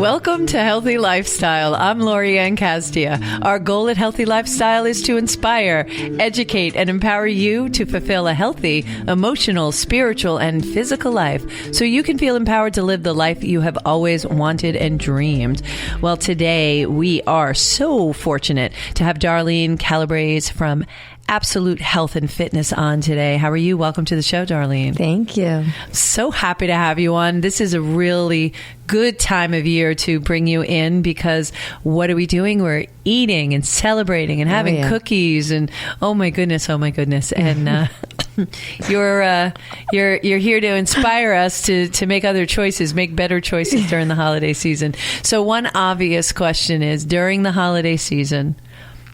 Welcome to Healthy Lifestyle. I'm Lorianne Castia. Our goal at Healthy Lifestyle is to inspire, educate, and empower you to fulfill a healthy, emotional, spiritual, and physical life so you can feel empowered to live the life you have always wanted and dreamed. Well, today we are so fortunate to have Darlene Calabrese from Absolute Health and Fitness on today. How are you? Welcome to the show, Darlene. Thank you. So happy to have you on. This is a really good time of year to bring you in because what are we doing? We're eating and celebrating and having cookies and oh my goodness. And you're here to inspire us to make other choices, make better choices during the holiday season. So one obvious question is, during the holiday season,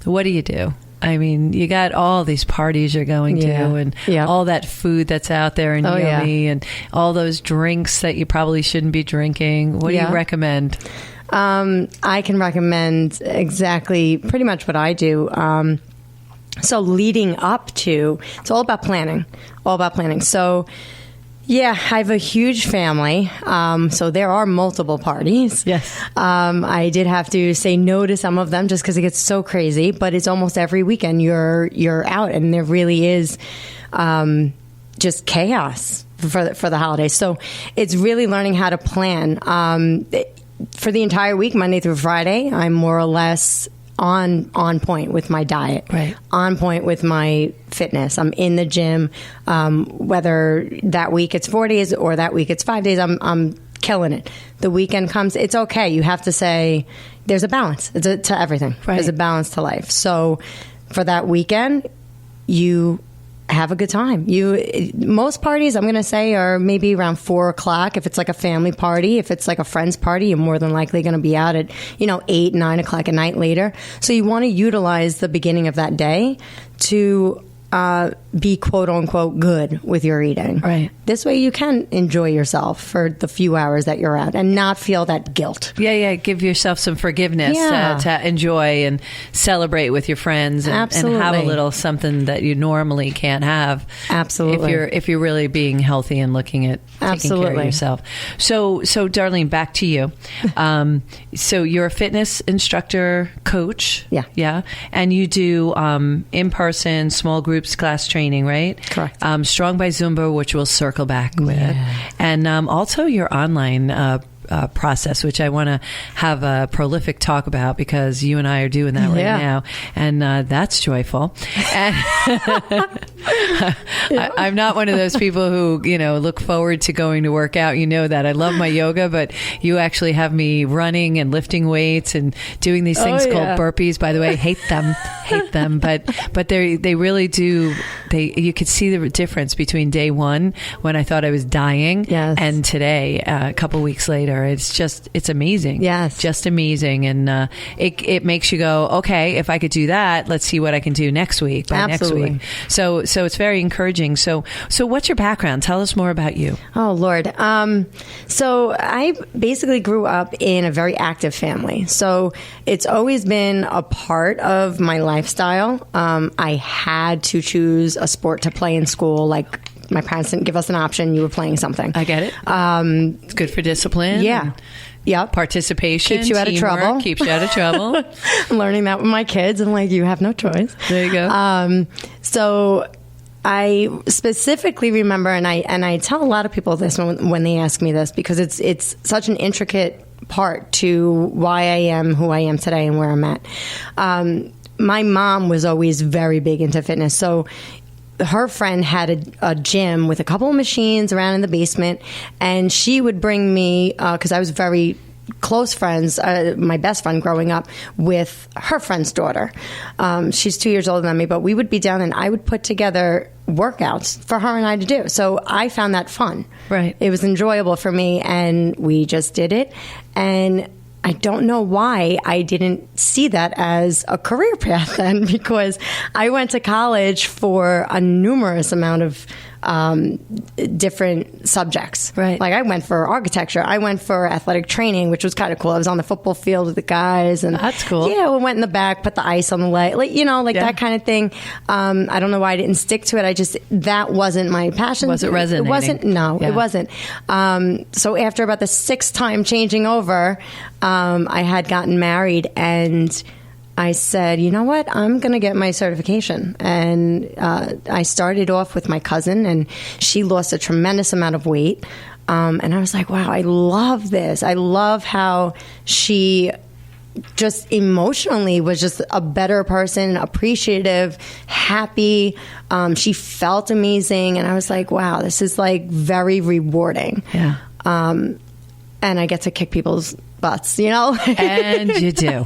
what do you do? I mean, you got all these parties you're going to and all that food that's out there and yummy and all those drinks that you probably shouldn't be drinking. What do you recommend? I can recommend exactly pretty much what I do. So leading up to, it's all about planning. So yeah, I have a huge family, so there are multiple parties. Yes. I did have to say no to some of them just because it gets so crazy, but it's almost every weekend you're out, and there really is just chaos for the holidays. So it's really learning how to plan. For the entire week, Monday through Friday, I'm more or less on point with my diet, on point with my fitness. I'm in the gym, whether that week it's 4 days or that week it's 5 days, I'm killing it. The weekend comes, it's okay. You have to say there's a balance to everything. There's a balance to life. So for that weekend, you have a good time. Most parties, I'm going to say, are maybe around 4 o'clock. If it's like a family party, if it's like a friend's party, you're more than likely going to be out at 8, 9 o'clock at night later. So you want to utilize the beginning of that day to be quote unquote good with your eating. Right. This way you can enjoy yourself for the few hours that you're out and not feel that guilt. Yeah. Give yourself some forgiveness to enjoy and celebrate with your friends and have a little something that you normally can't have. Absolutely. If you're really being healthy and looking at taking care of yourself. So Darlene, back to you. So you're a fitness instructor, coach. Yeah. Yeah. And you do in-person small groups class training, right? Correct. Strong by Zumba, which we'll circle back with. And also your online process, which I want to have a prolific talk about because you and I are doing that right now. And that's joyful. And I'm not one of those people who, look forward to going to work out. You know that. I love my yoga, but you actually have me running and lifting weights and doing these things called burpees. By the way, hate them. But they really do. You could see the difference between day one when I thought I was dying and today, a couple weeks later. It's amazing. Yes. Just amazing. And it makes you go, okay, if I could do that, let's see what I can do next week. Next week. So it's very encouraging. So what's your background? Tell us more about you. Oh, Lord. So I basically grew up in a very active family. So it's always been a part of my lifestyle. I had to choose a sport to play in school, like my parents didn't give us an option. You were playing something. I get it. It's good for discipline. Yeah. Yep. Participation. Keeps you out of trouble. Keeps you out of trouble. I'm learning that with my kids. I'm like, you have no choice. There you go. So I specifically remember, and I tell a lot of people this when they ask me this, because it's such an intricate part to why I am who I am today and where I'm at. My mom was always very big into fitness. So her friend had a gym with a couple of machines around in the basement, and she would bring me, because I was very close friends, my best friend growing up, with her friend's daughter. She's 2 years older than me, but we would be down and I would put together workouts for her and I to do. So I found that fun. Right. It was enjoyable for me, and we just did it. And I don't know why I didn't see that as a career path then, because I went to college for a numerous amount of different subjects. Right. Like I went for architecture. I went for athletic training, which was kind of cool. I was on the football field with the guys, and that's cool. Yeah, we went in the back, put the ice on the leg, that kind of thing. I don't know why I didn't stick to it. That wasn't my passion. Was it resonating? It wasn't. No, it wasn't. So after about the sixth time changing over, I had gotten married, and I said, you know what, I'm going to get my certification. And I started off with my cousin, and she lost a tremendous amount of weight. And I was like, wow, I love this. I love how she just emotionally was just a better person, appreciative, happy. She felt amazing. And I was like, wow, this is like very rewarding. Yeah. And I get to kick people's butts, And you do.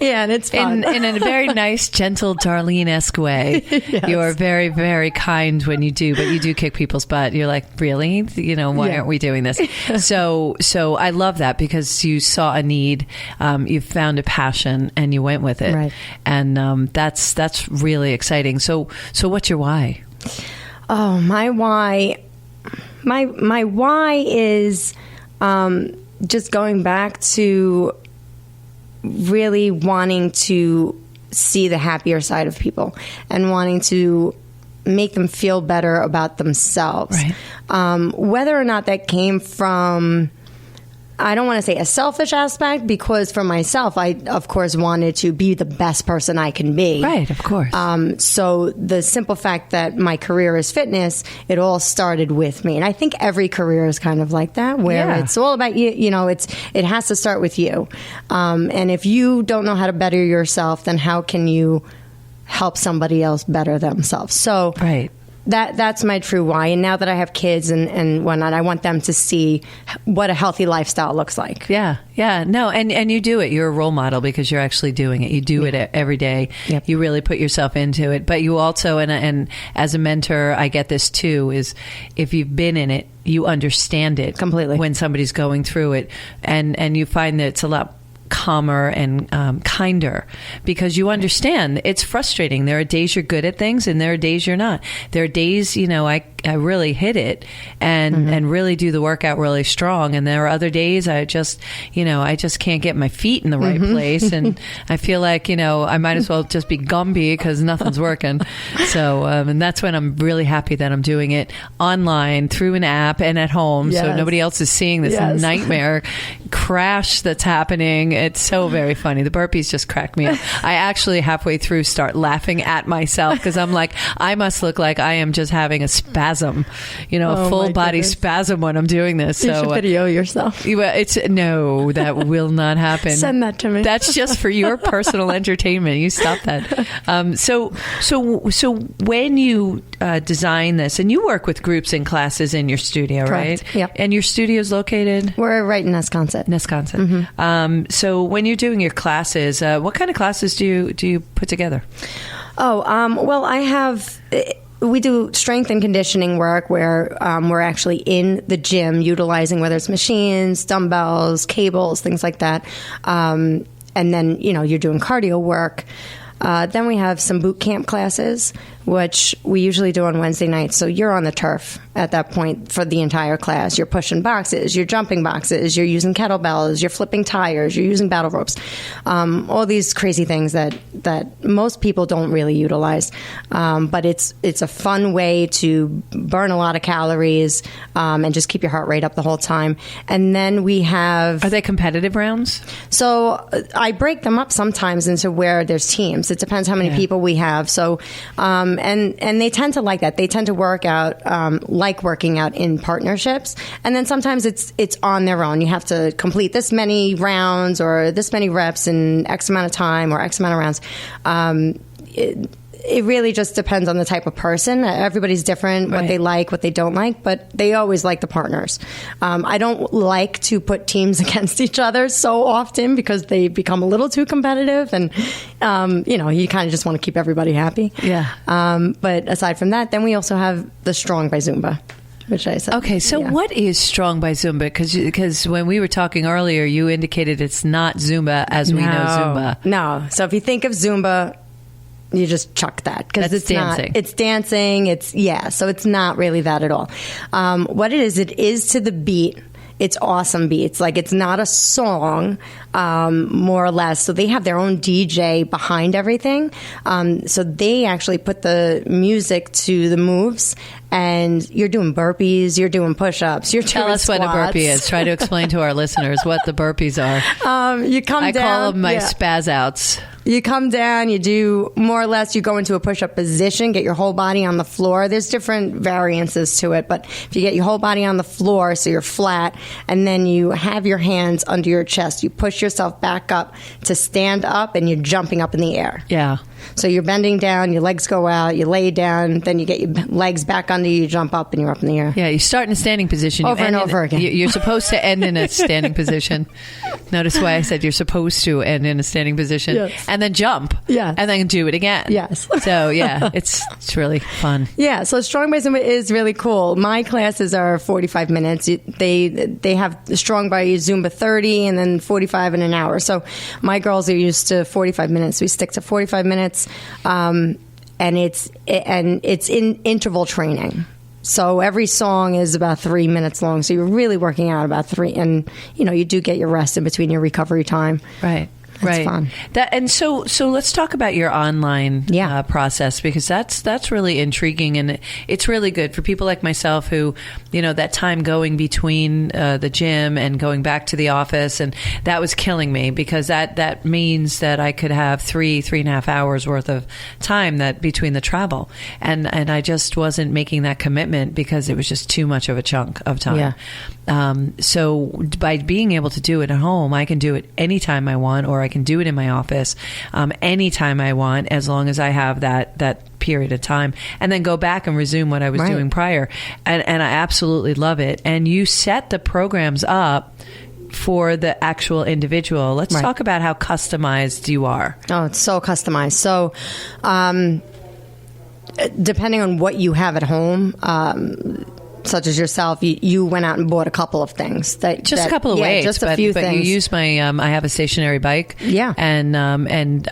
Yeah, and it's fun. In a very nice, gentle, Darlene-esque way. Yes. You're very, very kind when you do, but you do kick people's butt. You're like, really? Why aren't we doing this? So I love that because you saw a need, you found a passion, and you went with it. Right. And that's really exciting. So what's your why? Oh, my why. My why is just going back to really wanting to see the happier side of people and wanting to make them feel better about themselves. Right. Whether or not that came from, I don't want to say a selfish aspect, because for myself, I, of course, wanted to be the best person I can be. Right, of course. So the simple fact that my career is fitness, it all started with me. And I think every career is kind of like that, where it's all about you. It has to start with you. And if you don't know how to better yourself, then how can you help somebody else better themselves? So right. That's my true why. And now that I have kids and whatnot, I want them to see what a healthy lifestyle looks like. Yeah. No, and you do it. You're a role model because you're actually doing it. You do it every day. Yep. You really put yourself into it. But you also, and as a mentor, I get this too, is if you've been in it, you understand it completely when somebody's going through it. And you find that it's a lot calmer and kinder because you understand it's frustrating. There are days you're good at things and there are days you're not. There are days, I really hit it and really do the workout really strong. And there are other days I just can't get my feet in the right place. And I feel like, I might as well just be Gumby because nothing's working. So, and that's when I'm really happy that I'm doing it online through an app and at home. Yes. So nobody else is seeing this nightmare crash that's happening. It's so very funny. The burpees just crack me up. I actually halfway through start laughing at myself because I'm like, I must look like I am just having a spasm, a full body spasm when I'm doing this. You so should video yourself. No, that will not happen. Send that to me. That's just for your personal entertainment. You stop that. So when you design this, and you work with groups and classes in your studio, correct. Right? Yep. And your studio's located? We're right in Wisconsin. Mm-hmm. So when you're doing your classes, what kind of classes do you put together? Well, we do strength and conditioning work where we're actually in the gym utilizing whether it's machines, dumbbells, cables, things like that. And then, you're doing cardio work. Then we have some boot camp classes, which we usually do on Wednesday nights. So you're on the turf at that point for the entire class. You're pushing boxes, you're jumping boxes, you're using kettlebells, you're flipping tires, you're using battle ropes. All these crazy things that most people don't really utilize. But it's a fun way to burn a lot of calories and just keep your heart rate up the whole time. And then we have... Are they competitive rounds? So I break them up sometimes into where there's teams. It depends how many people we have. So, and they tend to like that. They tend to work out, like working out in partnerships. And then sometimes it's on their own. You have to complete this many rounds or this many reps in X amount of time or X amount of rounds. It really just depends on the type of person. Everybody's different, what they like, what they don't like, but they always like the partners. I don't like to put teams against each other so often because they become a little too competitive and, you kind of just want to keep everybody happy. Yeah. But aside from that, then we also have the Strong by Zumba. Which I said. Okay, so what is Strong by Zumba? Because when we were talking earlier, you indicated it's not Zumba as we know Zumba. No. So if you think of Zumba, chuck that because it's dancing. It's dancing. So it's not really that at all. What it is to the beat. It's awesome beats. Like, it's not a song, more or less. So they have their own DJ behind everything. So they actually put the music to the moves, and you're doing burpees, you're doing push-ups, you're doing Tell us squats. what a burpee is. Try to explain to our listeners what the burpees are. You come I down. I call them my spaz outs. You come down, you do more or less, you go into a push-up position, get your whole body on the floor. There's different variances to it, but if you get your whole body on the floor so you're flat, and then you have your hands under your chest, you push yourself back up to stand up, and you're jumping up in the air. Yeah. So you're bending down, your legs go out, you lay down, then you get your legs back under you, jump up, and you're up in the air. Yeah, you start in a standing position. Over and over again. You're supposed to end in a standing position. Notice why I said you're supposed to end in a standing position. Yes. And then jump. Yes. And then do it again. Yes. So, yeah, it's really fun. Yeah, so Strong by Zumba is really cool. My classes are 45 minutes. They have Strong by Zumba 30 and then 45 in an hour. So my girls are used to 45 minutes. We stick to 45 minutes, and it's in interval training. So every song is about 3 minutes long. So you're really working out about 3, and you do get your rest in between your recovery time. Right. That's fun. So let's talk about your online process, because that's really intriguing, and it's really good for people like myself who, that time going between the gym and going back to the office, and that was killing me, because that means that I could have 3.5 hours worth of time that between the travel, and I just wasn't making that commitment because it was just too much of a chunk of time. Yeah. So by being able to do it at home, I can do it anytime I want, or I can do it in my office anytime I want, as long as I have that period of time, and then go back and resume what I was doing prior. And I absolutely love it. And you set the programs up for the actual individual. Let's talk about how customized you are. Oh, it's so customized. So, depending on what you have at home, such as yourself, you went out and bought a couple of things. A couple of weights, just a few things. But you used my, I have a stationary bike. Yeah. And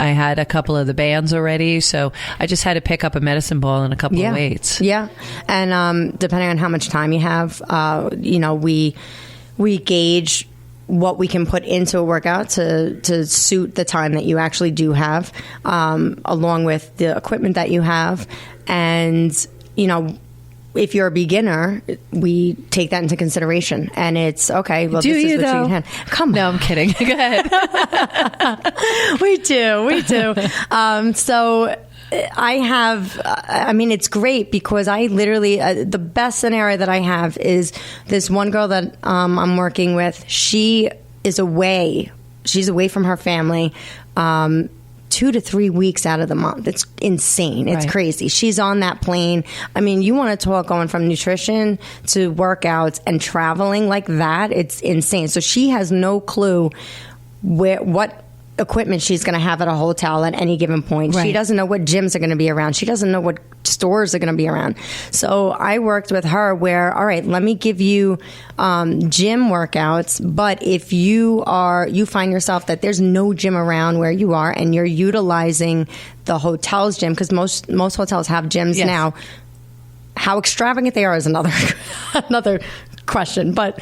I had a couple of the bands already, so I just had to pick up a medicine ball and a couple of weights. Yeah. And depending on how much time you have, we gauge what we can put into a workout to suit the time that you actually do have, along with the equipment that you have. And, if you're a beginner, we take that into consideration, and it's okay. Well, this is what you can. Come on. No, I'm kidding. Go ahead. We do. So I have. It's great because I literally the best scenario that I have is this one girl that I'm working with. She is away. She's away from her family. 2 to 3 weeks out of the month. It's insane. It's crazy. She's on that plane. You want to talk going from nutrition to workouts and traveling like that. It's insane. So she has no clue what equipment she's going to have at a hotel at any given point. She doesn't know what gyms are going to be around. She doesn't know what stores are going to be around. So I worked with her where, all right, let me give you gym workouts, but if you find yourself that there's no gym around where you are and you're utilizing the hotel's gym, because most hotels have gyms now. How extravagant they are is another question, but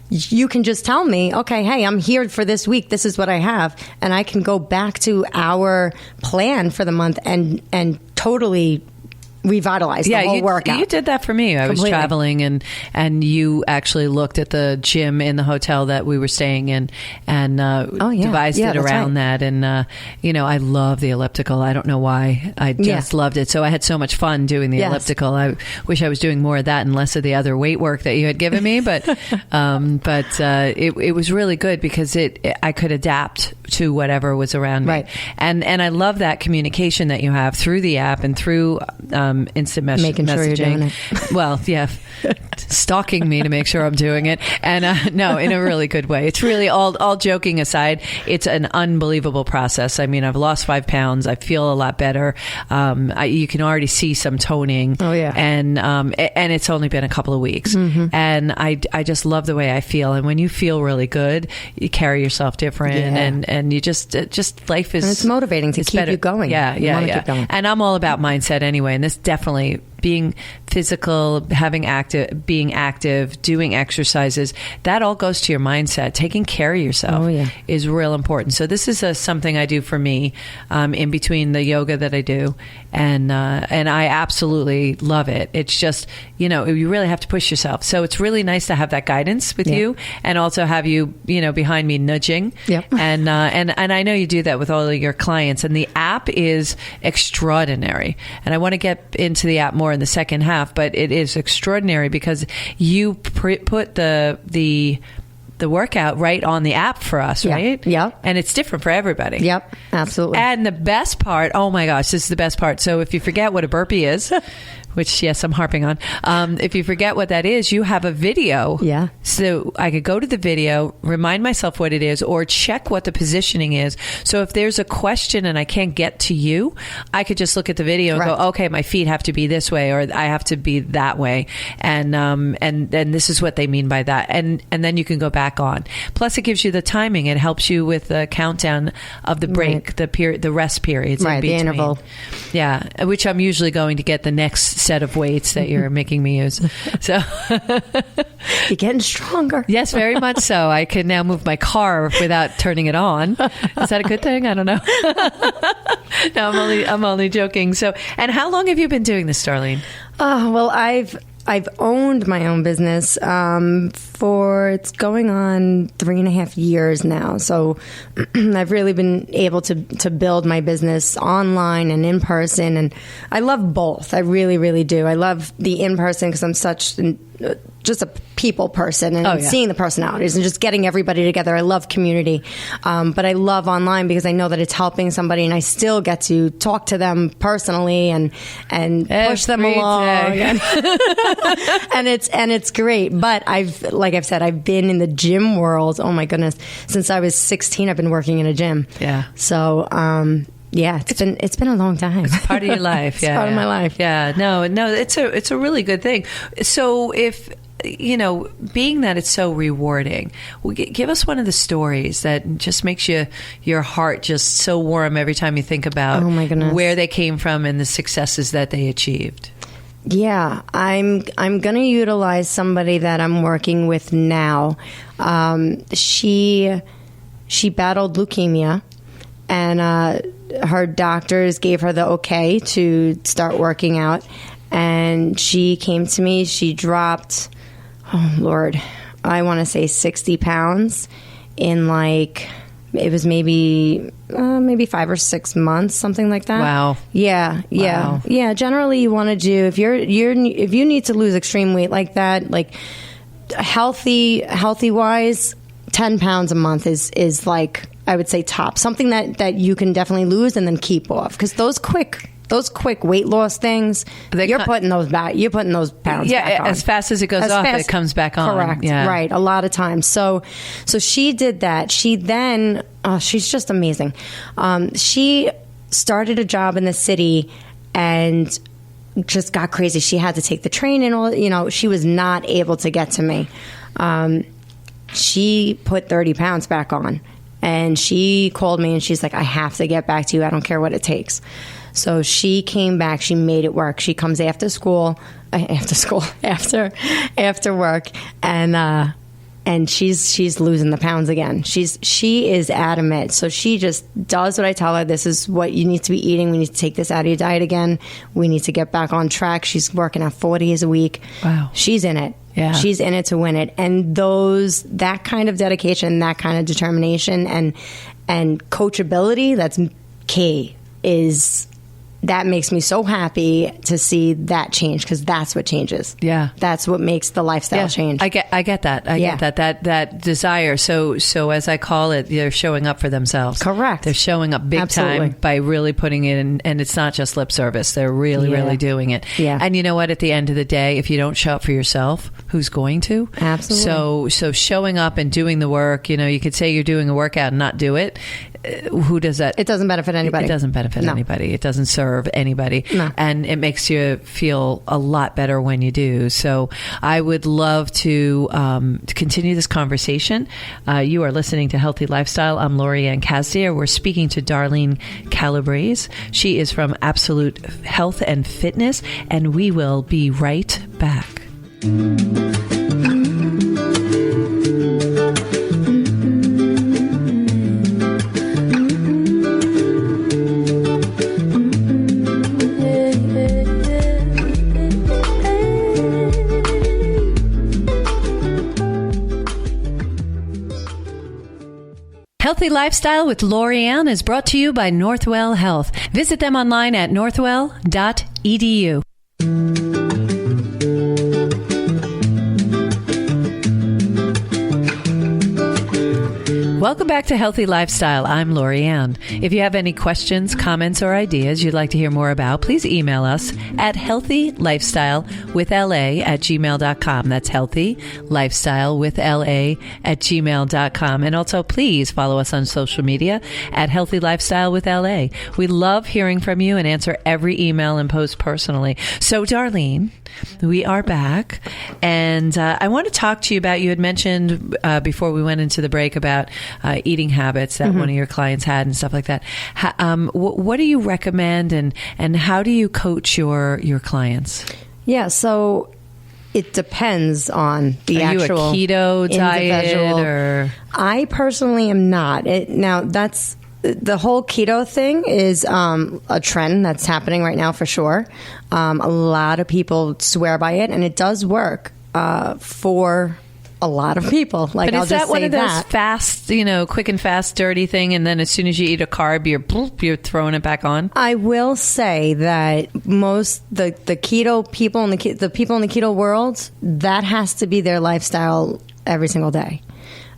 you can just tell me, okay, hey, I'm here for this week. This is what I have. And I can go back to our plan for the month and totally revitalize the whole workout. You did that for me. I was traveling, and you actually looked at the gym in the hotel that we were staying in, and devised it around that. And I love the elliptical. I don't know why. I just loved it. So I had so much fun doing the elliptical. I wish I was doing more of that and less of the other weight work that you had given me. But it was really good because I could adapt to whatever was around me. And I love that communication that you have through the app and through instant messaging. Making sure you're doing it. Well, yeah. stalking me to make sure I'm doing it. And no, in a really good way. It's really all joking aside. It's an unbelievable process. I mean, I've lost 5 pounds. I feel a lot better. You can already see some toning. Oh yeah. And it's only been a couple of weeks. Mm-hmm. And I just love the way I feel. And when you feel really good, you carry yourself different. Yeah. And you just life is. And it's motivating to keep you going. Yeah. Keep going. And I'm all about mindset anyway. And this definitely being physical, being active, doing exercises, that all goes to your mindset. Taking care of yourself is real important. So this is something I do for me in between the yoga that I do. And I absolutely love it. It's just, you really have to push yourself. So it's really nice to have that guidance with you and also have you, behind me nudging. Yep. And I know you do that with all of your clients. And the app is extraordinary. And I want to get into the app more in the second half, but it is extraordinary because you put the workout right on the app for us, right? Yeah. And it's different for everybody. Yep, absolutely. And the best part, oh my gosh, this is the best part. So if you forget what a burpee is, which, yes, I'm harping on. If you forget what that is, you have a video. Yeah. So I could go to the video, remind myself what it is, or check what the positioning is. So if there's a question and I can't get to you, I could just look at the video and go, okay, my feet have to be this way, or I have to be that way. And this is what they mean by that. And then you can go back on. Plus, it gives you the timing. It helps you with the countdown of the break, the rest periods. Right, in between. the interval. Yeah, which I'm usually going to get the next set of weights that you're making me use. So you're getting stronger. Yes, very much so. I can now move my car without turning it on. Is that a good thing? I don't know. No, I'm only joking. So, and how long have you been doing this, Darlene? Well, I've owned my own business it's going on 3.5 years now. So I've really been able to build my business online and in person. And I love both. I really, really do. I love the in person because I'm just a people person and seeing the personalities and just getting everybody together. I love community. But I love online because I know that it's helping somebody and I still get to talk to them personally and push them along. and it's great. But like I've said, I've been in the gym world. Oh my goodness. Since I was 16, I've been working in a gym. Yeah. So, it's been a long time. It's part of your life. It's part of my life. Yeah. No, it's a really good thing. So if, being that it's so rewarding, give us one of the stories that just makes your heart just so warm every time you think about where they came from and the successes that they achieved. Yeah, I'm going to utilize somebody that I'm working with now. She battled leukemia, and her doctors gave her the okay to start working out. And she came to me. She dropped, oh Lord, I want to say 60 pounds in it was maybe 5 or 6 months, something like that. Wow. Yeah. Wow. Yeah. Generally, you want to do if you need to lose extreme weight like that, like healthy wise, 10 pounds a month is like, I would say top. Something that you can definitely lose and then keep off, because those quick weight loss things, you're putting those back. You're putting those pounds back on. As fast as it goes off, it comes back on. Correct. Yeah. Right. A lot of times. So she did that. She then, she's just amazing. She started a job in the city and just got crazy. She had to take the train and all, she was not able to get to me. She put 30 pounds back on, and she called me and she's like, I have to get back to you. I don't care what it takes. So she came back. She made it work. She comes after work, and she's losing the pounds again. She is adamant. So she just does what I tell her. This is what you need to be eating. We need to take this out of your diet again. We need to get back on track. She's working out 4 days a week. Wow. She's in it. Yeah. She's in it to win it. And that kind of dedication, that kind of determination and coachability, that's key, is that makes me so happy to see that change, because that's what changes. Yeah. That's what makes the lifestyle change. I get that. I get that desire. So as I call it, they're showing up for themselves. Correct. They're showing up big time by really putting it in, and it's not just lip service. They're really doing it. Yeah. And you know what? At the end of the day, if you don't show up for yourself, who's going to? Absolutely. So showing up and doing the work, you could say you're doing a workout and not do it. Who does that? It doesn't benefit anybody. It doesn't benefit anybody. It doesn't serve anybody. No. And it makes you feel a lot better when you do. So I would love to continue this conversation. You are listening to Healthy Lifestyle. I'm Lori Ann Casdier. We're speaking to Darlene Calabrese. She is from Absolute Health and Fitness, and we will be right back. Healthy Lifestyle with Lorianne is brought to you by Northwell Health. Visit them online at northwell.edu. Welcome back to Healthy Lifestyle. I'm Lorianne. If you have any questions, comments, or ideas you'd like to hear more about, please email us at healthylifestylewithla@gmail.com. That's healthylifestylewithla@gmail.com. And also, please follow us on social media at Healthy Lifestyle with LA. We love hearing from you and answer every email and post personally. So, Darlene, we are back, and I want to talk to you about, you had mentioned before we went into the break about eating habits that one of your clients had and stuff like that. What do you recommend, and how do you coach your clients? Yeah, so it depends on the actual Are you a keto diet? Or? I personally am not. That's the whole keto thing is a trend that's happening right now for sure. A lot of people swear by it, and it does work for a lot of people. Like, but I'll is just that one say of those that. fast, quick and fast, dirty thing, and then as soon as you eat a carb, you're throwing it back on? I will say that most the keto people the people in the keto world, that has to be their lifestyle every single day.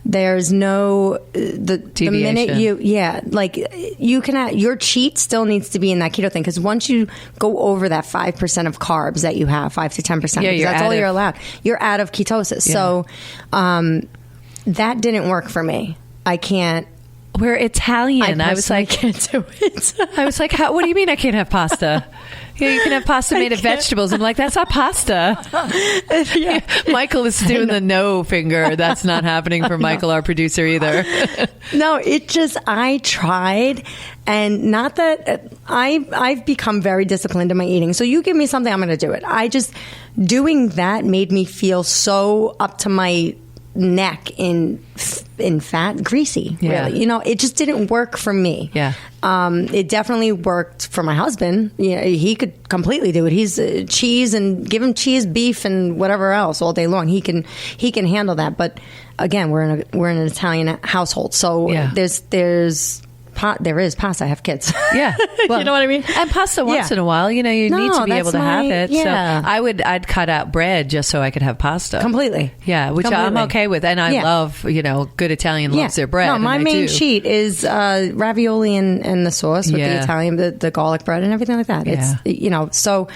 There's no the minute you can your cheat still needs to be in that keto thing, because once you go over that 5% of carbs that you have, 5 to 10%, that's all you're allowed. You're out of ketosis. Yeah. So that didn't work for me. I can't. We're Italian. I was like, can't do it. I was like, what do you mean I can't have pasta? Yeah, you can have pasta made of vegetables. I'm like, that's not pasta. Yeah. Michael is doing the no finger. That's not happening for Michael, our producer, either. No, I tried, and not that I've become very disciplined in my eating. So you give me something, I'm going to do it. Doing that made me feel so up to my neck in fat, greasy. Yeah. Really, it just didn't work for me. Yeah. It definitely worked for my husband. He could completely do it. He's cheese, and give him cheese, beef, and whatever else all day long. He can handle that. But again, we're in an Italian household, so there is pasta. I have kids. Yeah. Well, you know what I mean? And pasta once in a while, you need to be able to have it. Yeah. So I'd cut out bread just so I could have pasta. Completely. Yeah, which I'm okay with. And I love, good Italian loves their bread. No, my main cheat is ravioli and the sauce with the Italian, the garlic bread and everything like that. It's, so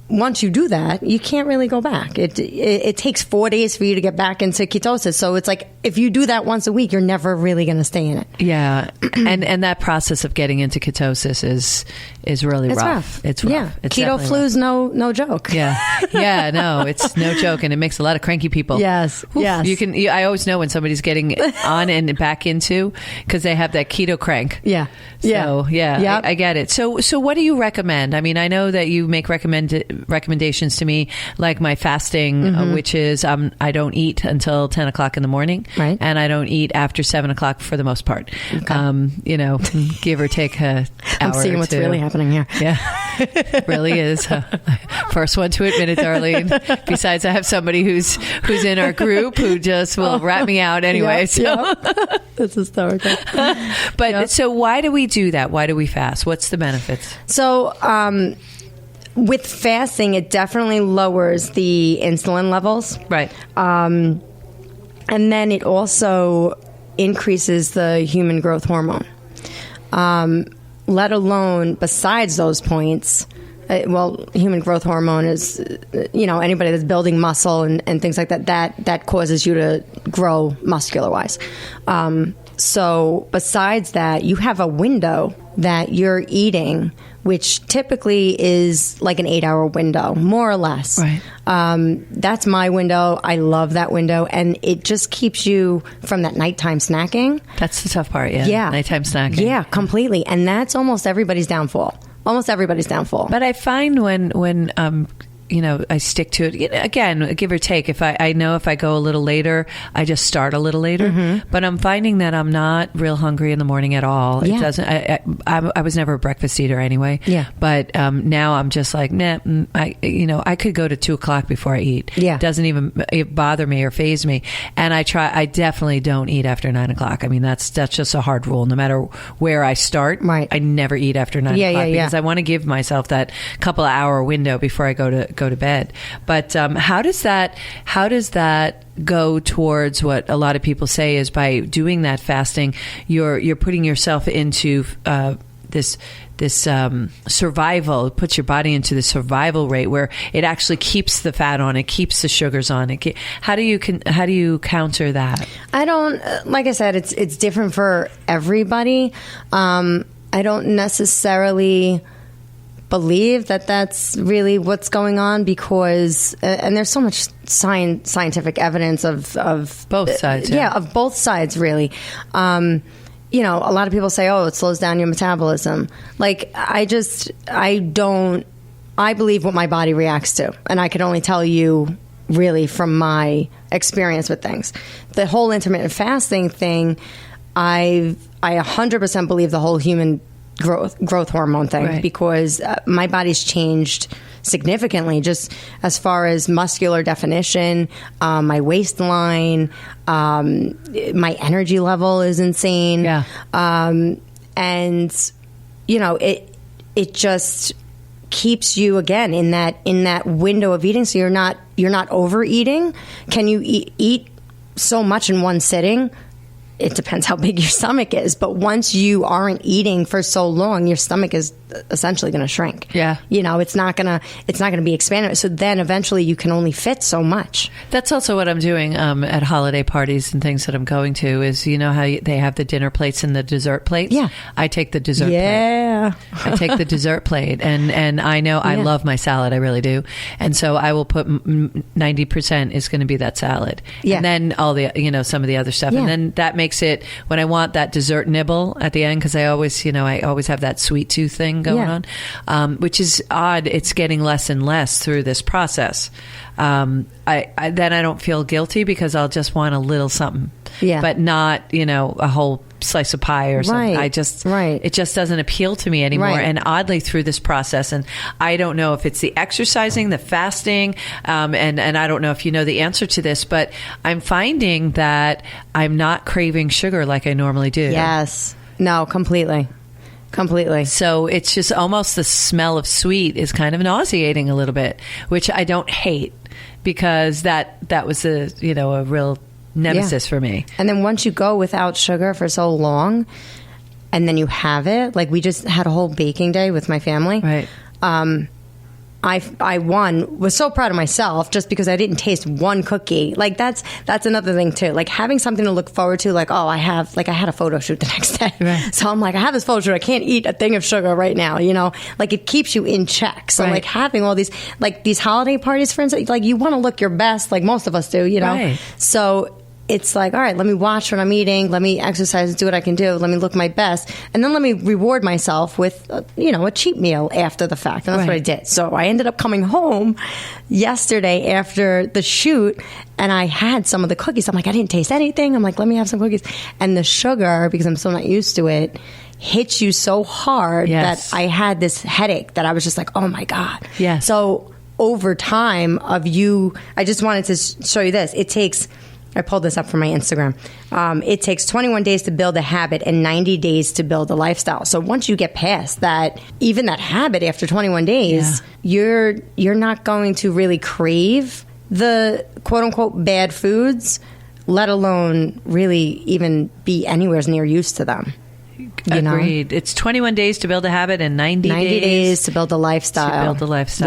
once you do that, you can't really go back. It takes 4 days for you to get back into ketosis. So it's like, if you do that once a week, you're never really going to stay in it. Yeah. and that process of getting into ketosis is really rough. It's rough. Yeah. Keto flu's no joke. Yeah. Yeah, no, it's no joke. And it makes a lot of cranky people. Yes. Oof, Yes. I always know when somebody's getting on and back into, because they have that keto crank. Yeah. So, I get it. So what do you recommend? I mean, I know that you make recommendations to me, like my fasting, which is I don't eat until 10 o'clock in the morning, right? And I don't eat after 7 o'clock for the most part. Okay. Give or take a hour. I'm seeing or what's two. really happening. happening here. Yeah, it really is. First one to admit it, Darlene. Besides, I have somebody who's in our group who just will rat me out anyway. That's hysterical. But so why do we do that? Why do we fast? What's the benefits? So with fasting, it definitely lowers the insulin levels. Right. And then it also increases the human growth hormone. Let alone, besides those points, human growth hormone is, anybody that's building muscle and things like that causes you to grow muscular-wise. So besides that, you have a window that you're eating, which typically is like an 8-hour window, more or less. Right. That's my window. I love that window. And it just keeps you from that nighttime snacking. That's the tough part, yeah. Nighttime snacking. Yeah, completely. And that's almost everybody's downfall. But I find when I stick to it, again, give or take. If I know if I go a little later, I just start a little later. Mm-hmm. But I'm finding that I'm not real hungry in the morning at all. Yeah. It doesn't. I was never a breakfast eater anyway. Yeah. But now I'm just like, nah. I could go to 2:00 before I eat. Yeah. It doesn't even bother me or faze me. And I definitely don't eat after 9:00. I mean, that's just a hard rule. No matter where I start, right. I never eat after 9:00 because I want to give myself that couple of hour window before I go to bed. But how does that go towards what a lot of people say is by doing that fasting, you're putting yourself into this survival, puts your body into the survival rate where it actually keeps the fat on, it keeps the sugars on. How do you counter that? I don't, like I said, it's different for everybody. I don't necessarily believe that that's really what's going on because, and there's so much scientific evidence of both sides. Of both sides, really. A lot of people say, oh, it slows down your metabolism. Like, I believe what my body reacts to. And I can only tell you really from my experience with things. The whole intermittent fasting thing, I 100% believe the whole human growth hormone thing, right. Because my body's changed significantly just as far as muscular definition, my waistline, my energy level is insane. Yeah. And it just keeps you again in that window of eating, so you're not overeating. Can you eat so much in one sitting? It depends how big your stomach is, but once you aren't eating for so long, your stomach is essentially going to shrink. Yeah, it's not going to be expanded. So then eventually you can only fit so much. That's also what I'm doing at holiday parties and things that I'm going to. Is how they have the dinner plates and the dessert plates? Yeah, I take the dessert. Yeah, plate. I take the dessert plate, and I know I love my salad. I really do, and so I will put 90% is going to be that salad, and then all the some of the other stuff, and then that makes it when I want that dessert nibble at the end, because I always have that sweet tooth thing going on, which is odd. It's getting less and less through this process. Then I don't feel guilty because I'll just want a little something, but not a whole slice of pie or something. It just doesn't appeal to me anymore. Right. And oddly through this process, and I don't know if it's the exercising, the fasting, and I don't know if you know the answer to this, but I'm finding that I'm not craving sugar like I normally do. Yes. No, completely. So it's just almost the smell of sweet is kind of nauseating a little bit, which I don't hate because that was a real nemesis for me. And then once you go without sugar for so long and then you have it, like we just had a whole baking day with my family. Right. I was so proud of myself just because I didn't taste one cookie. Like that's another thing too. Like having something to look forward to. Like, I had a photo shoot the next day. Right. So I'm like, I have this photo shoot. I can't eat a thing of sugar right now. Like it keeps you in check. So like having all these holiday parties, for instance, like you want to look your best, like most of us do. Right. So it's like, all right, let me watch what I'm eating. Let me exercise and do what I can do. Let me look my best. And then let me reward myself with, a cheat meal after the fact. And that's what I did. So I ended up coming home yesterday after the shoot and I had some of the cookies. I'm like, I didn't taste anything. I'm like, let me have some cookies. And the sugar, because I'm still not used to it, hits you so hard Yes. that I had this headache that I was just like, oh my God. Yes. So over time of you, I just wanted to show you this. I pulled this up from my Instagram. It takes 21 days to build a habit and 90 days to build a lifestyle. So once you get past that, even that habit after 21 days, you're not going to really crave the quote unquote bad foods, let alone really even be anywhere near used to them. Agreed. It's 21 days to build a habit and 90 days to build a lifestyle.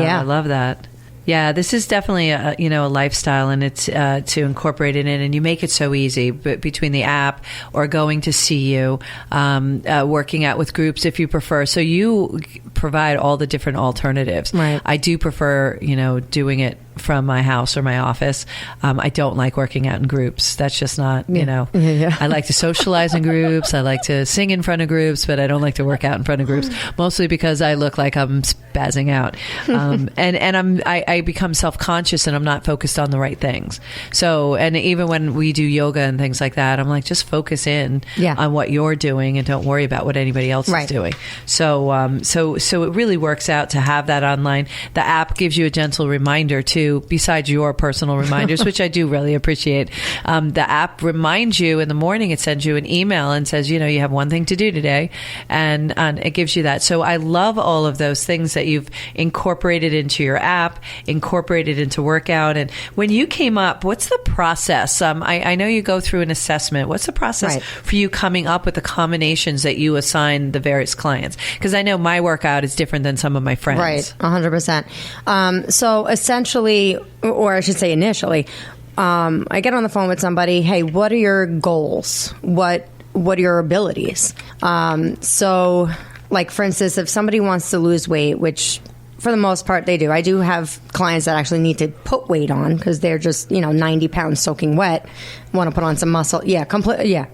Yeah. I love that. Yeah, this is definitely a lifestyle, and it's to incorporate it in, and you make it so easy. But between the app or going to see you, working out with groups if you prefer, so you provide all the different alternatives. Right. I do prefer doing it from my house or my office. I don't like working out in groups. That's just not, I like to socialize in groups. I like to sing in front of groups, but I don't like to work out in front of groups, mostly because I look like I'm spazzing out. And I become self-conscious and I'm not focused on the right things. So, and even when we do yoga and things like that, I'm like, just focus in on what you're doing and don't worry about what anybody else is doing. So, so it really works out to have that online. The app gives you a gentle reminder too, besides your personal reminders, which I do really appreciate. The app reminds you in the morning. It sends you an email and says, you have one thing to do today, and it gives you that. So I love all of those things that you've incorporated into your app, incorporated into workout. And when you came up, what's the process? I know you go through an assessment. What's the process for you coming up with the combinations that you assign the various clients? Because I know my workout is different than some of my friends. Right, 100%. So essentially, or I should say initially, I get on the phone with somebody. Hey, what are your goals? What are your abilities? So, like for instance, if somebody wants to lose weight, which for the most part they do. I do have clients that actually need to put weight on because they're just 90 pounds soaking wet, want to put on some muscle. Yeah, completely. Yeah.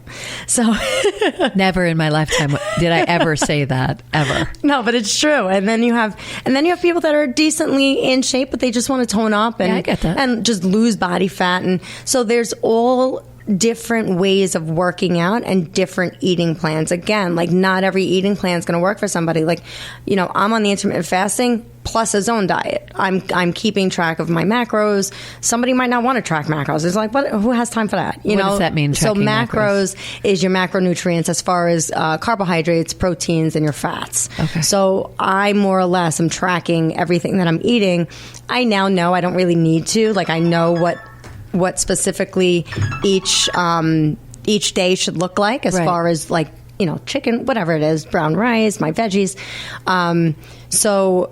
So never in my lifetime did I ever say that, ever. No, but it's true. And then you have people that are decently in shape, but they just want to tone up and I get that. And just lose body fat. And so there's all different ways of working out and different eating plans. Again, like not every eating plan is going to work for somebody. Like, I'm on the intermittent fasting plus a zone diet. I'm keeping track of my macros. Somebody might not want to track macros. It's like, who has time for that? What does that mean? So macros is your macronutrients as far as carbohydrates, proteins, and your fats. Okay. So I more or less am tracking everything that I'm eating. I now know I don't really need to. Like I know what specifically each day should look like as far as like, chicken, whatever it is, brown rice, my veggies. So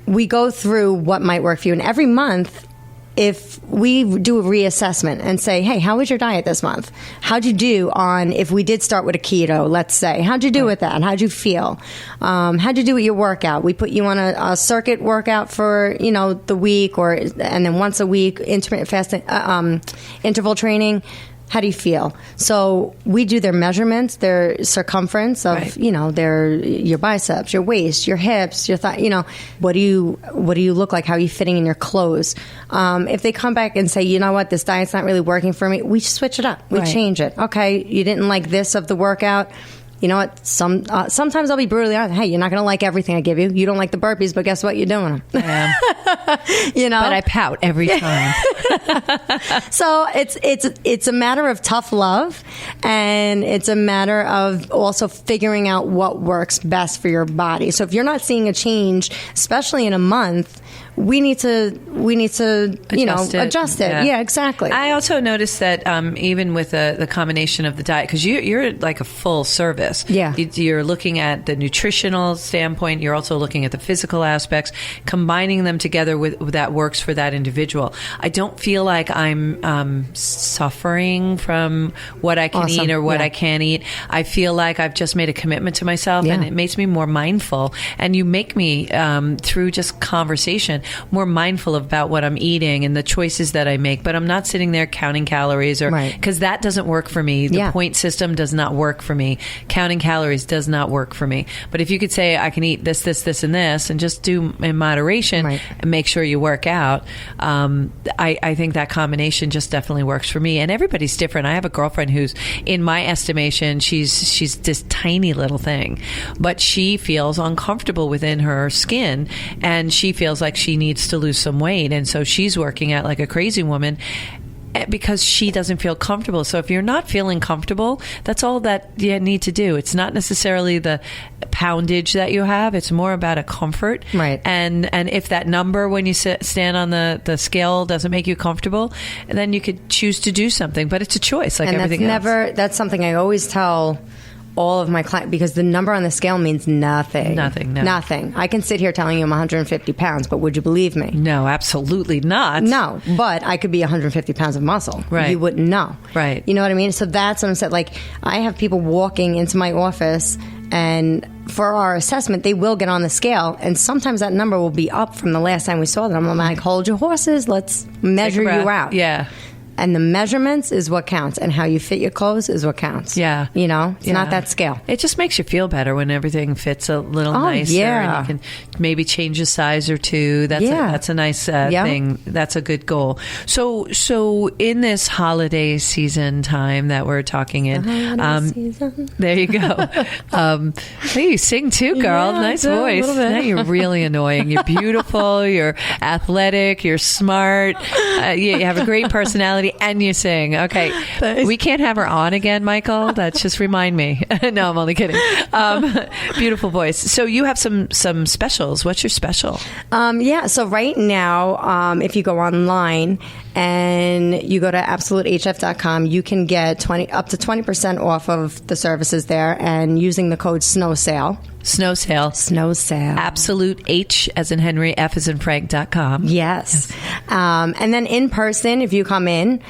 we go through what might work for you. And every month, if we do a reassessment and say, hey, how was your diet this month? How'd you do on, if we did start with a keto, let's say, how'd you do with that? How'd you feel? How'd you do with your workout? We put you on a circuit workout for, the week and then once a week, intermittent fasting, interval training. How do you feel? So we do their measurements, their circumference of, your biceps, your waist, your hips, your thigh, what do you look like? How are you fitting in your clothes? If they come back and say, you know what, this diet's not really working for me, we switch it up. We change it. Okay, you didn't like this of the workout. You know what? Sometimes I'll be brutally honest. Hey, you're not going to like everything I give you. You don't like the burpees, but guess what? You're doing them. I am. But I pout every time. So it's a matter of tough love, and it's a matter of also figuring out what works best for your body. So if you're not seeing a change, especially in a month, we need to adjust it. Yeah, exactly. I also noticed that even with the combination of the diet, because you're like a full service. Yeah. You're looking at the nutritional standpoint. You're also looking at the physical aspects, combining them together with that works for that individual. I don't feel like I'm suffering from what I can eat or what I can't eat. I feel like I've just made a commitment to myself, and it makes me more mindful. And you make me through just conversation more mindful about what I'm eating and the choices that I make. But I'm not sitting there counting calories, or because that doesn't work for me. The point system does not work for me. Counting calories does not work for me. But if you could say I can eat this, this, this, and this, and just do in moderation and make sure you work out, I think that combination just definitely works for me. And everybody's different. I have a girlfriend who's, in my estimation, she's this tiny little thing, but she feels uncomfortable within her skin, and she feels like she needs to lose some weight, and so she's working out like a crazy woman because she doesn't feel comfortable. So if you're not feeling comfortable, that's all that you need to do. It's not necessarily the poundage that you have. It's more about a comfort. Right. And if that number when you stand on the scale doesn't make you comfortable, then you could choose to do something. But it's a choice like everything else. That's something I always tell all of my clients, because the number on the scale means nothing. Nothing. No. Nothing. I can sit here telling you I'm 150 pounds, but would you believe me? No, absolutely not. No, but I could be 150 pounds of muscle. Right. You wouldn't know. Right. You know what I mean? So that's what I'm saying. Like, I have people walking into my office, and for our assessment, they will get on the scale, and sometimes that number will be up from the last time we saw them. I'm like, hold your horses. Let's measure you out. Yeah. And the measurements is what counts, and how you fit your clothes is what counts. Yeah. You know, it's not that scale. It just makes you feel better when everything fits a little nicer. Yeah. And you can maybe change a size or two. That's a nice thing. That's a good goal. So in this holiday season time that we're talking in, there you go. Hey, you sing too, girl. Yeah, nice voice. Now you're really annoying. You're beautiful. You're athletic. You're smart. You have a great personality. And you sing. Okay. Thanks. We can't have her on again, Michael. That's just remind me. No, I'm only kidding. Beautiful voice. So you have some specials. What's your special? So right now, if you go online and you go to absolutehf.com, you can get up to 20% off of the services there, and using the code SNOWSALE. Snow Sale. Absolute H as in Henry, F as in Frank.com. Yes. And then in person, if you come in,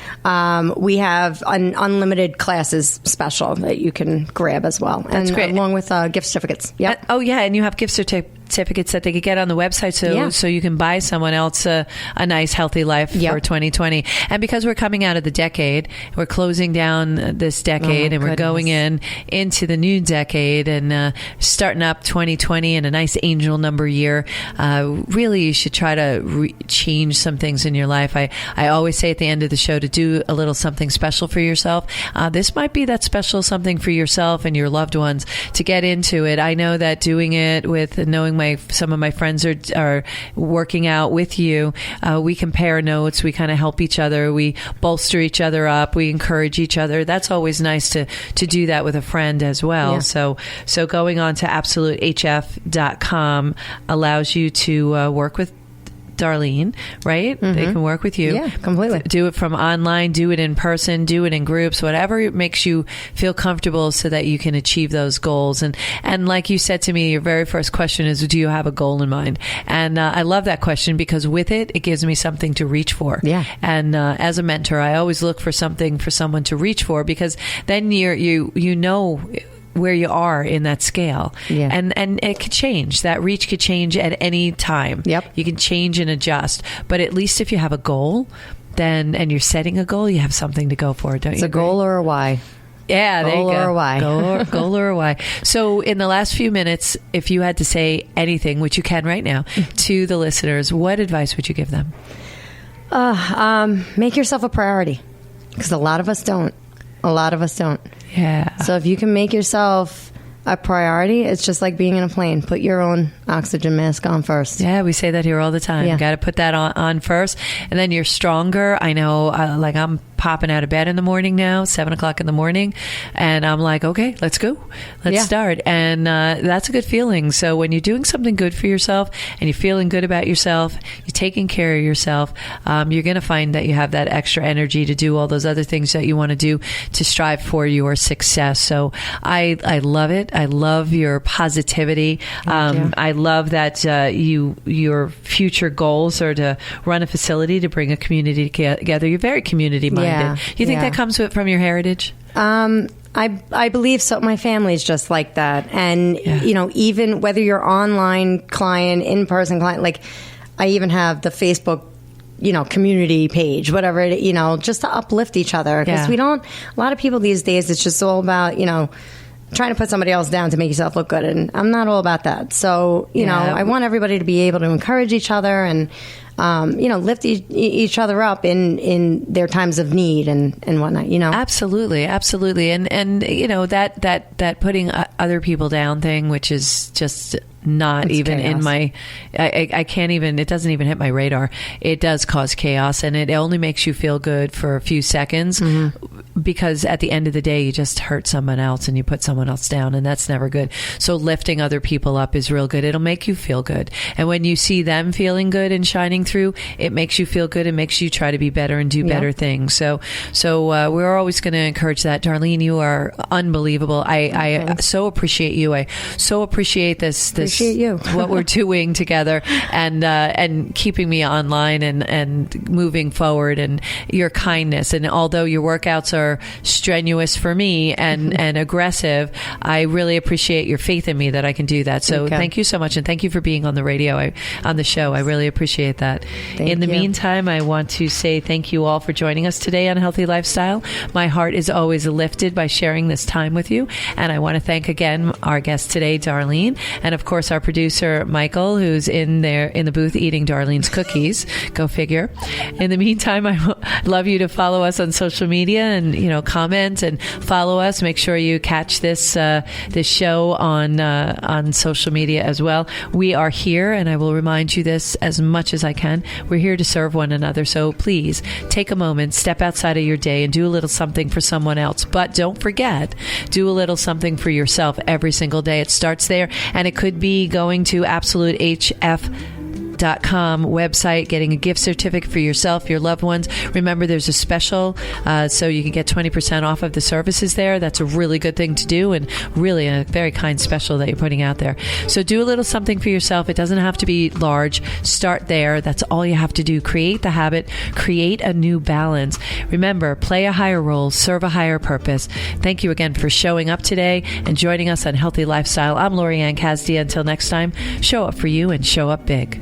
we have an unlimited classes special that you can grab as well. That's great. Along with gift certificates. Yep. And you have gift certificates that they could get on the website, so you can buy someone else a nice healthy life for 2020. And because we're coming out of the decade, we're closing down this decade, and we're going into the new decade, and starting up 2020 and a nice angel number year. Really, you should try to change some things in your life. I always say at the end of the show to do a little something special for yourself. This might be that special something for yourself and your loved ones to get into it. I know that doing it with knowing some of my friends are working out with you. We compare notes. We kind of help each other. We bolster each other up. We encourage each other. That's always nice to do that with a friend as well. Yeah. So going on to absolutehf.com allows you to work with Darlene, right? Mm-hmm. They can work with you. Yeah, completely. Do it from online, do it in person, do it in groups, whatever makes you feel comfortable so that you can achieve those goals. And like you said to me, your very first question is, do you have a goal in mind? And I love that question, because with it gives me something to reach for. Yeah. And as a mentor, I always look for something for someone to reach for, because then you know where you are in that scale. Yeah. And it could change. That reach could change at any time. Yep. You can change and adjust. But at least if you have a goal, and you're setting a goal, you have something to go for, don't you? It's a goal or a why. Yeah, there you go. Goal or a why. Goal or a why. So in the last few minutes, if you had to say anything, which you can right now, to the listeners, what advice would you give them? Make yourself a priority, because a lot of us don't. Yeah. So if you can make yourself a priority, it's just like being in a plane. Put your own oxygen mask on first. Yeah, we say that here all the time. Yeah. Got to put that on first, and then you're stronger. I know, like I'm popping out of bed in the morning now, 7:00 in the morning, and I'm like, okay, let's go. Let's start. And that's a good feeling. So when you're doing something good for yourself and you're feeling good about yourself, you're taking care of yourself, you're going to find that you have that extra energy to do all those other things that you want to do to strive for your success. So I love it. I love your positivity. I love that your future goals are to run a facility to bring a community together. You're very community minded. Yeah. You think that comes from your heritage? I believe so. My family's just like that. And, even whether you're online client, in-person client, like I even have the Facebook, community page, whatever, just to uplift each other. Because a lot of people these days, it's just all about, trying to put somebody else down to make yourself look good. And I'm not all about that. So, I want everybody to be able to encourage each other and, lift each other up in their times of need and whatnot, Absolutely. Absolutely. And that putting other people down thing, which is just not it's even chaos. In my, I can't even, it doesn't even hit my radar. It does cause chaos, and it only makes you feel good for a few seconds because at the end of the day, you just hurt someone else and you put someone else down, and that's never good. So lifting other people up is real good. It'll make you feel good. And when you see them feeling good and shining through, it makes you feel good. It makes you try to be better and do better things. So we're always going to encourage that. Darlene, you are unbelievable. I so appreciate you. I so appreciate this you. What we're doing together and keeping me online and moving forward, and your kindness. And although your workouts are strenuous for me and aggressive, I really appreciate your faith in me that I can do that. So thank you so much, and thank you for being on the radio, on the show. I really appreciate that. In the meantime, I want to say thank you all for joining us today on Healthy Lifestyle. My heart is always lifted by sharing this time with you, and I want to thank again our guest today, Darlene, and of course our producer Michael, who's in the booth eating Darlene's cookies. Go figure. In the meantime, I love you to follow us on social media and comment and follow us. Make sure you catch this show on social media as well. We are here, and I will remind you this as much as I can. We're here to serve one another. So please take a moment, step outside of your day, and do a little something for someone else. But don't forget, do a little something for yourself every single day. It starts there, and it could be going to absolutehf.com website, getting a gift certificate for yourself, your loved ones. Remember, there's a special, so you can get 20% off of the services there. That's a really good thing to do, and really a very kind special that you're putting out there. So do a little something for yourself. It doesn't have to be large. Start there. That's all you have to do. Create the habit. Create a new balance. Remember, play a higher role. Serve a higher purpose. Thank you again for showing up today and joining us on Healthy Lifestyle. I'm Lori Ann Casdia. Until next time, show up for you and show up big.